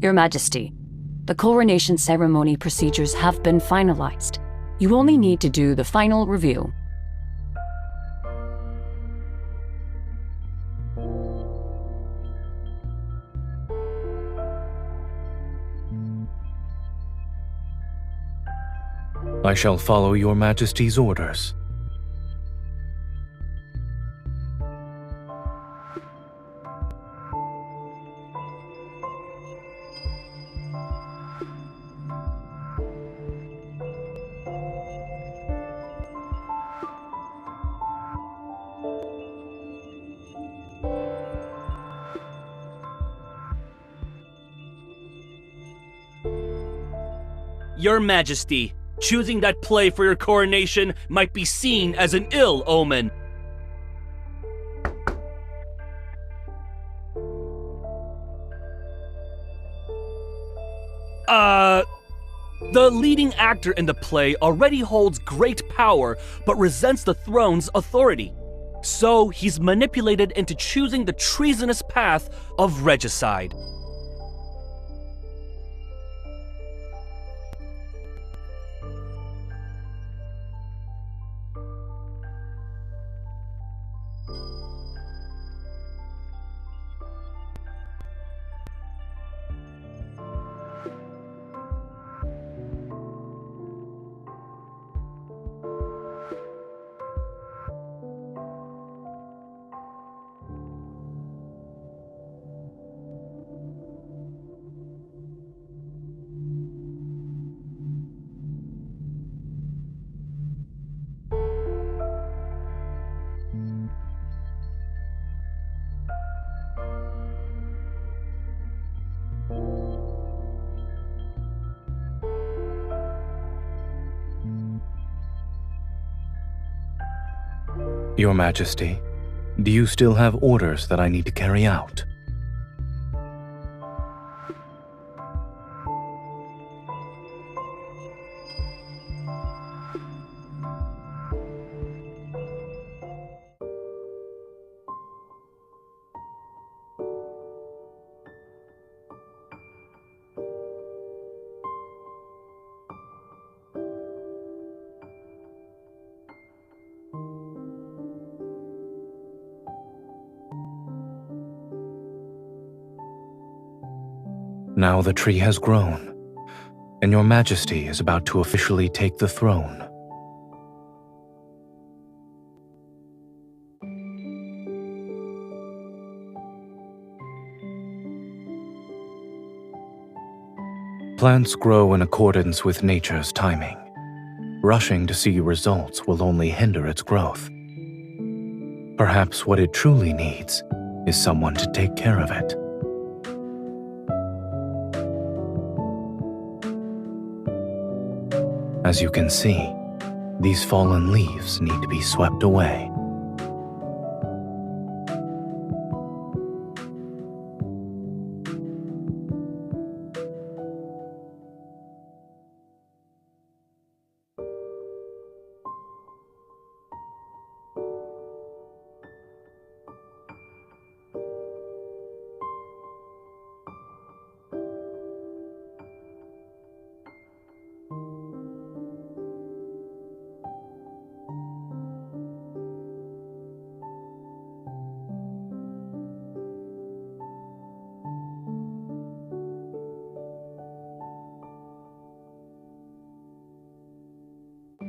Your Majesty, the coronation ceremony procedures have been finalized. You only need to do the final review. I shall follow Your Majesty's orders. Your Majesty, choosing that play for your coronation might be seen as an ill omen. The leading actor in the play already holds great power, but resents the throne's authority. So he's manipulated into choosing the treasonous path of regicide. Your Majesty, do you still have orders that I need to carry out? Now the tree has grown, and Your Majesty is about to officially take the throne. Plants grow in accordance with nature's timing. Rushing to see results will only hinder its growth. Perhaps what it truly needs is someone to take care of it. As you can see, these fallen leaves need to be swept away.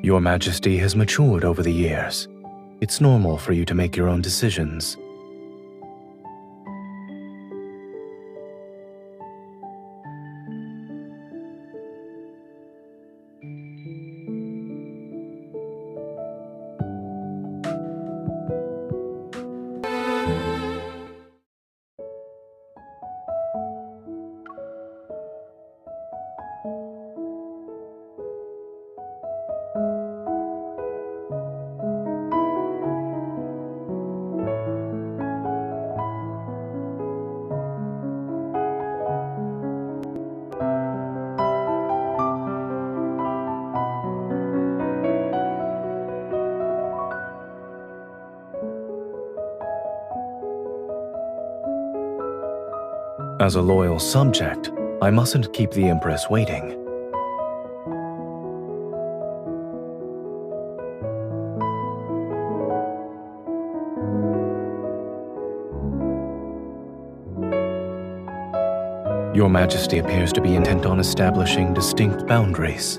Your Majesty has matured over the years. It's normal for you to make your own decisions. As a loyal subject, I mustn't keep the Empress waiting. Your Majesty appears to be intent on establishing distinct boundaries.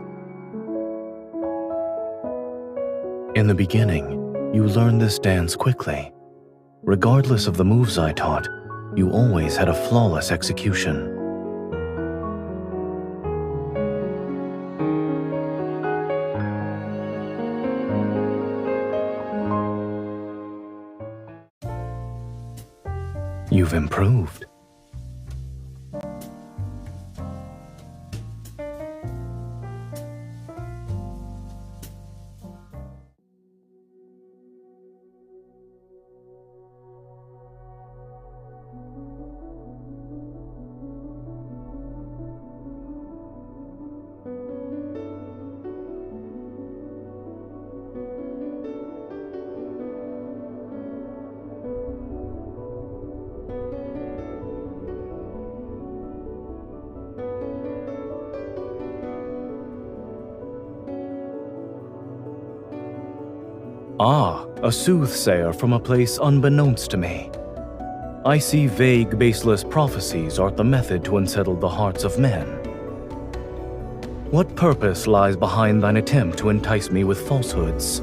In the beginning, you learned this dance quickly. Regardless of the moves I taught, you always had a flawless execution. You've improved. Ah, a soothsayer from a place unbeknownst to me. I see vague, baseless prophecies art the method to unsettle the hearts of men. What purpose lies behind thine attempt to entice me with falsehoods?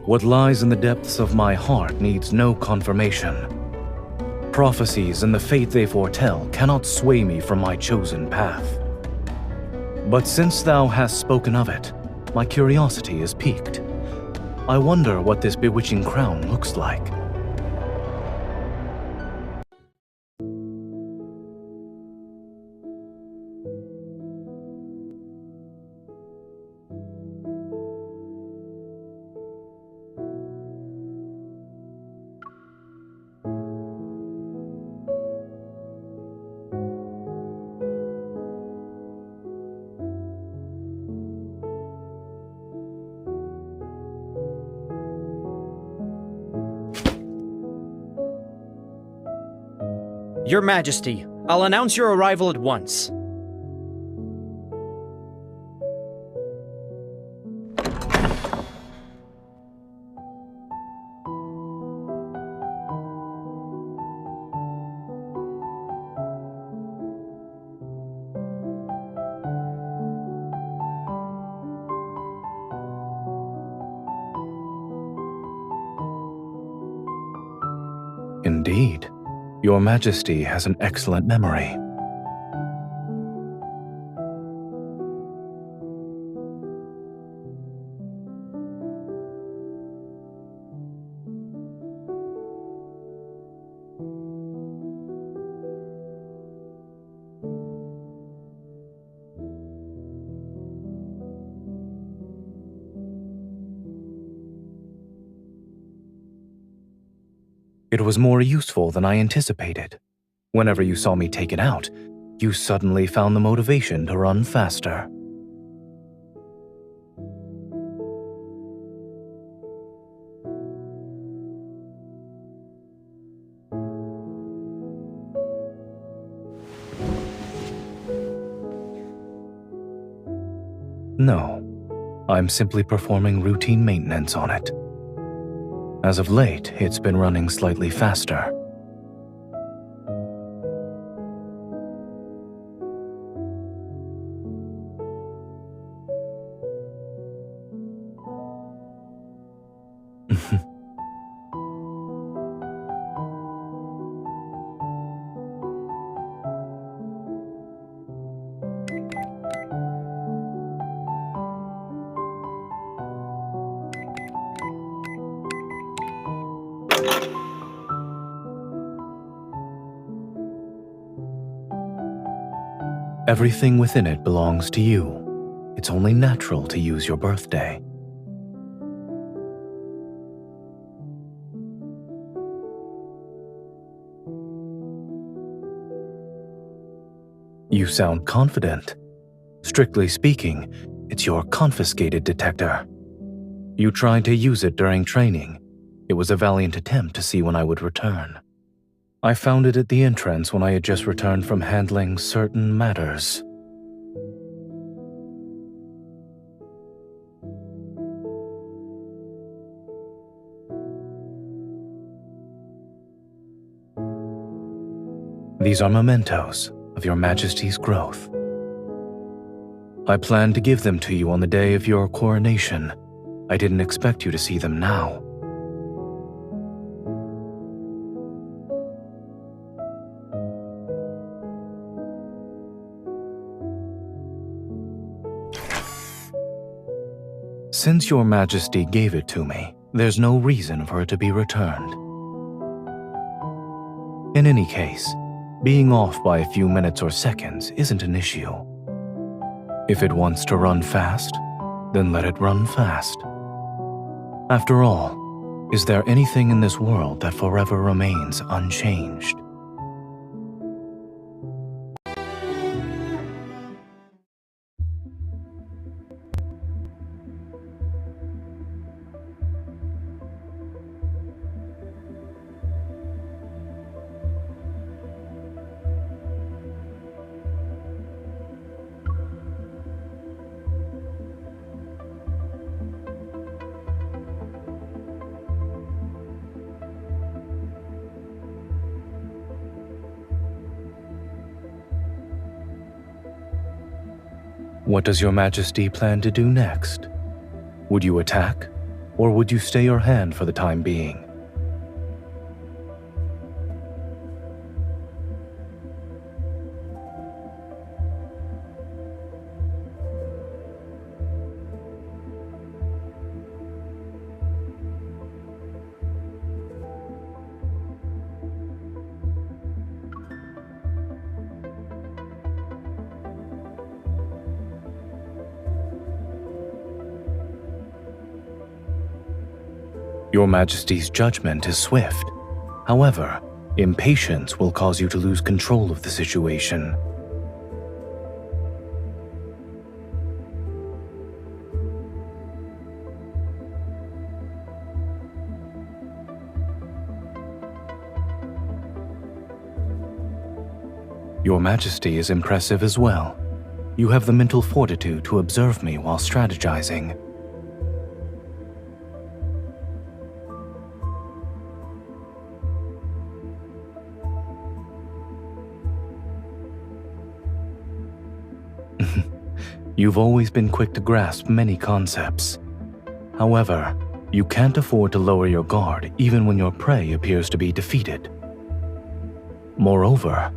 What lies in the depths of my heart needs no confirmation. Prophecies and the fate they foretell cannot sway me from my chosen path. But since thou hast spoken of it, my curiosity is piqued. I wonder what this bewitching crown looks like. Your Majesty, I'll announce your arrival at once. Indeed. Your Majesty has an excellent memory. It was more useful than I anticipated. Whenever you saw me take it out, you suddenly found the motivation to run faster. No, I'm simply performing routine maintenance on it. As of late, it's been running slightly faster. Everything within it belongs to you. It's only natural to use your birthday. You sound confident. Strictly speaking, it's your confiscated detector. You tried to use it during training. It was a valiant attempt to see when I would return. I found it at the entrance when I had just returned from handling certain matters. These are mementos of your Majesty's growth. I planned to give them to you on the day of your coronation. I didn't expect you to see them now. Since your Majesty gave it to me, there's no reason for it to be returned. In any case, being off by a few minutes or seconds isn't an issue. If it wants to run fast, then let it run fast. After all, is there anything in this world that forever remains unchanged? What does your Majesty plan to do next? Would you attack, or would you stay your hand for the time being? Your Majesty's judgment is swift. However, impatience will cause you to lose control of the situation. Your Majesty is impressive as well. You have the mental fortitude to observe me while strategizing. You've always been quick to grasp many concepts. However, you can't afford to lower your guard even when your prey appears to be defeated. Moreover,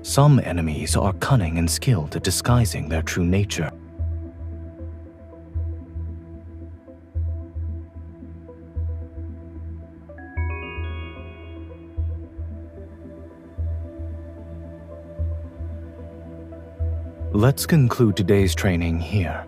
some enemies are cunning and skilled at disguising their true nature. Let's conclude today's training here.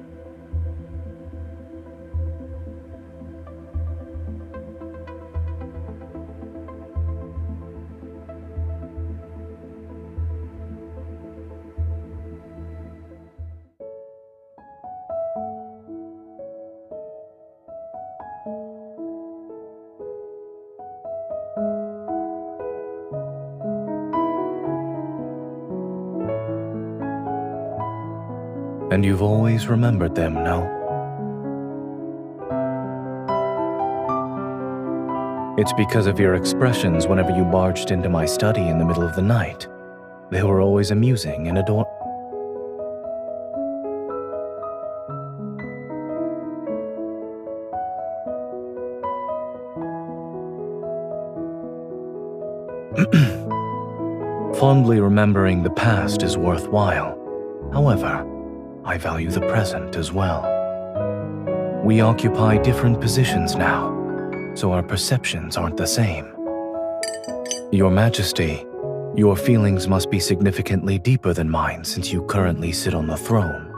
And you've always remembered them, no? It's because of your expressions whenever you barged into my study in the middle of the night. They were always amusing and adorable. Fondly remembering the past is worthwhile. However, I value the present as well. We occupy different positions now, so our perceptions aren't the same. Your Majesty, your feelings must be significantly deeper than mine since you currently sit on the throne.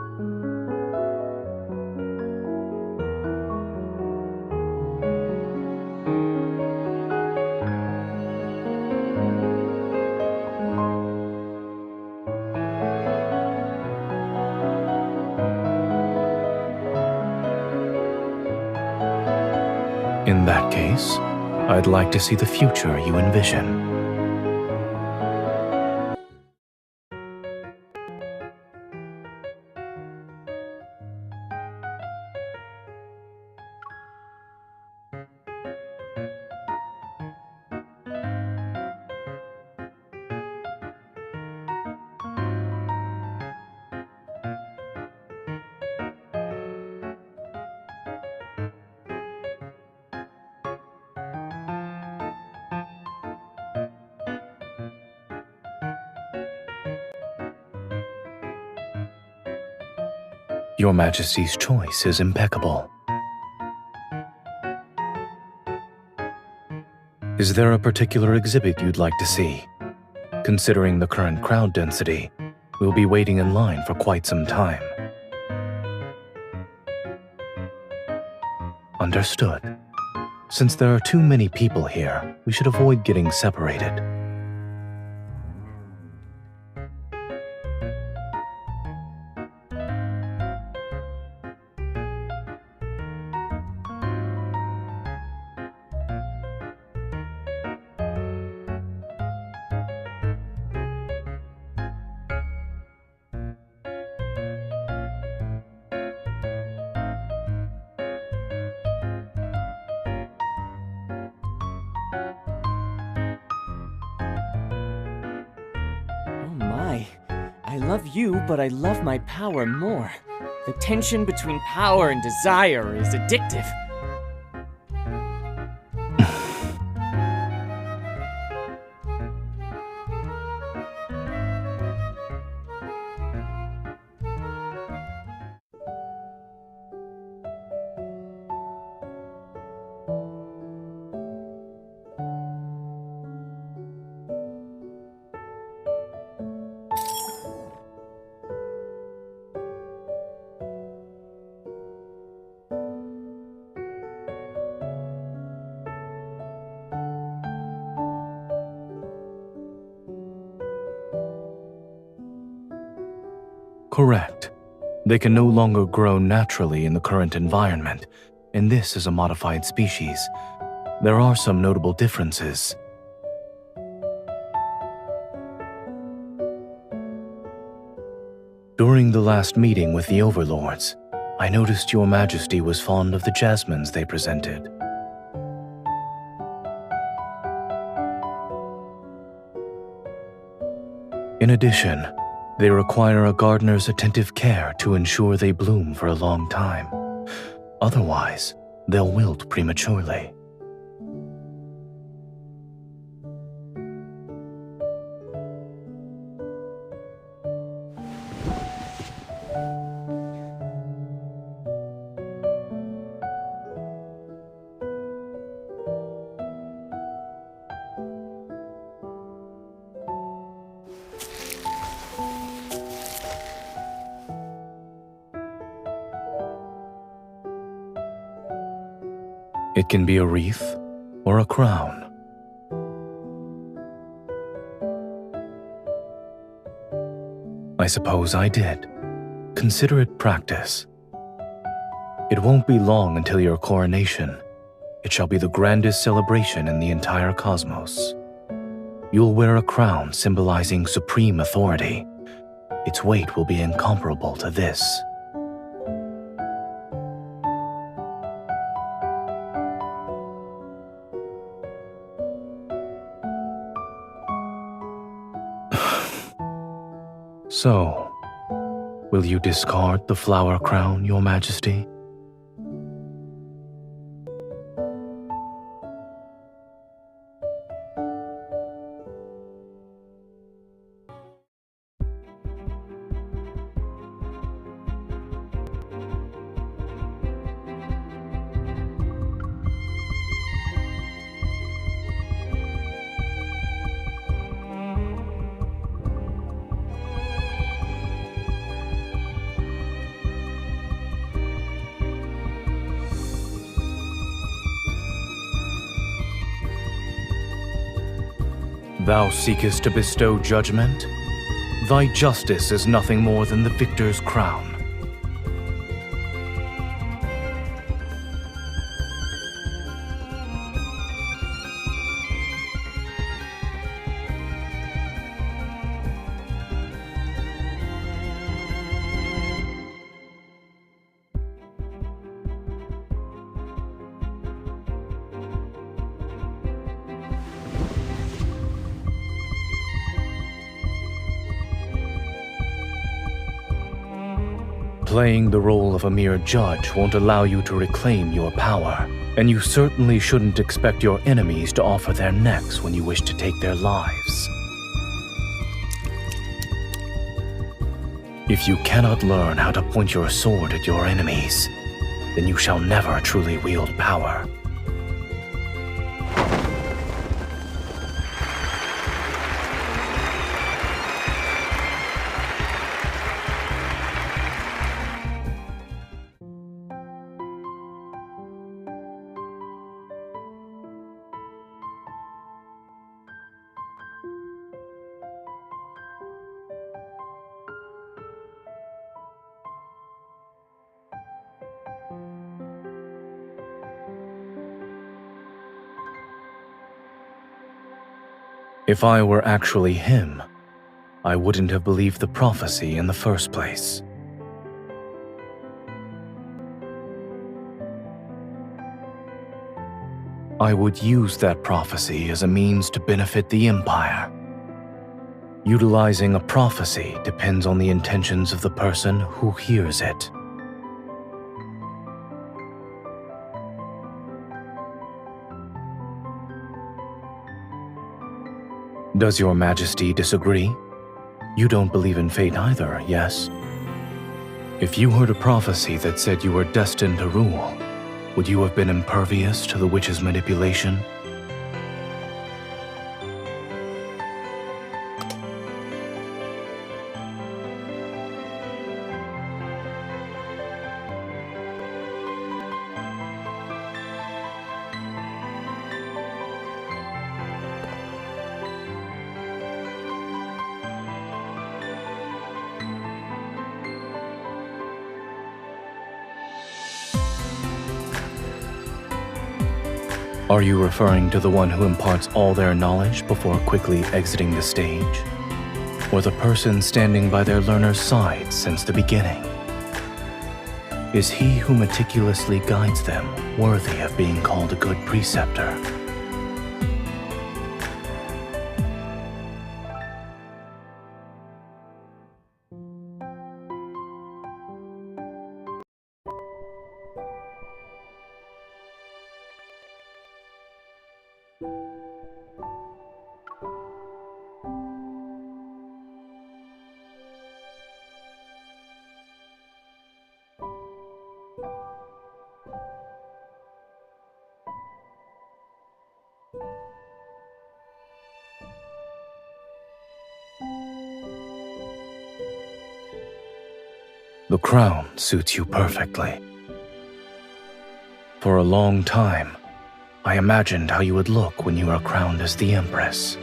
In that case, I'd like to see the future you envision. Your Majesty's choice is impeccable. Is there a particular exhibit you'd like to see? Considering the current crowd density, we'll be waiting in line for quite some time. Understood. Since there are too many people here, we should avoid getting separated. I love you, but I love my power more. The tension between power and desire is addictive. Correct. They can no longer grow naturally in the current environment, and this is a modified species. There are some notable differences. During the last meeting with the overlords, I noticed Your Majesty was fond of the jasmines they presented. In addition, they require a gardener's attentive care to ensure they bloom for a long time. Otherwise, they'll wilt prematurely. It can be a wreath or a crown. I suppose I did. Consider it practice. It won't be long until your coronation. It shall be the grandest celebration in the entire cosmos. You'll wear a crown symbolizing supreme authority. Its weight will be incomparable to this. So, will you discard the flower crown, Your Majesty? Thou seekest to bestow judgment? Thy justice is nothing more than the victor's crown. Playing the role of a mere judge won't allow you to reclaim your power, and you certainly shouldn't expect your enemies to offer their necks when you wish to take their lives. If you cannot learn how to point your sword at your enemies, then you shall never truly wield power. If I were actually him, I wouldn't have believed the prophecy in the first place. I would use that prophecy as a means to benefit the Empire. Utilizing a prophecy depends on the intentions of the person who hears it. Does Your Majesty disagree? You don't believe in fate either, yes? If you heard a prophecy that said you were destined to rule, would you have been impervious to the witch's manipulation? Are you referring to the one who imparts all their knowledge before quickly exiting the stage? Or the person standing by their learner's side since the beginning? Is he who meticulously guides them worthy of being called a good preceptor? The crown suits you perfectly. For a long time, I imagined how you would look when you are crowned as the Empress.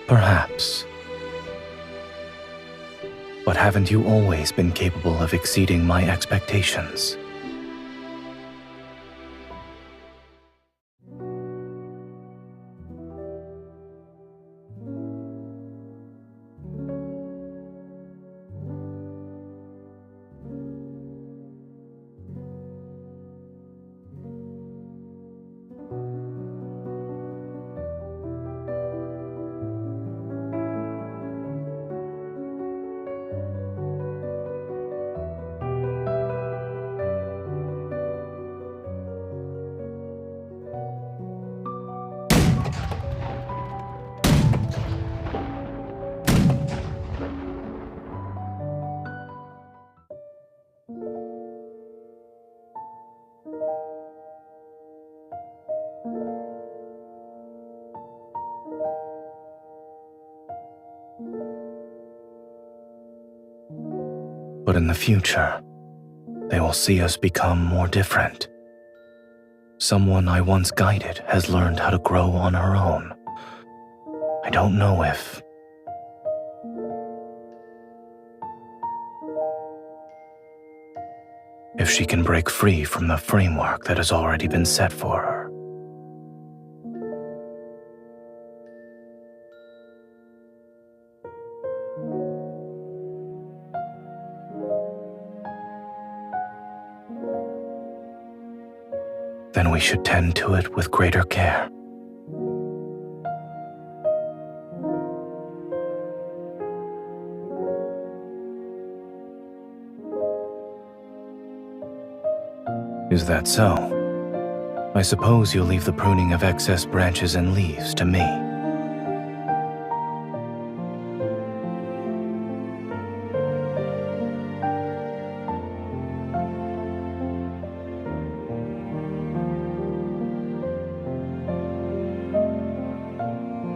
Perhaps. But haven't you always been capable of exceeding my expectations? But in the future, they will see us become more different. Someone I once guided has learned how to grow on her own. I don't know if she can break free from the framework that has already been set for her. Then we should tend to it with greater care. Is that so? I suppose you'll leave the pruning of excess branches and leaves to me.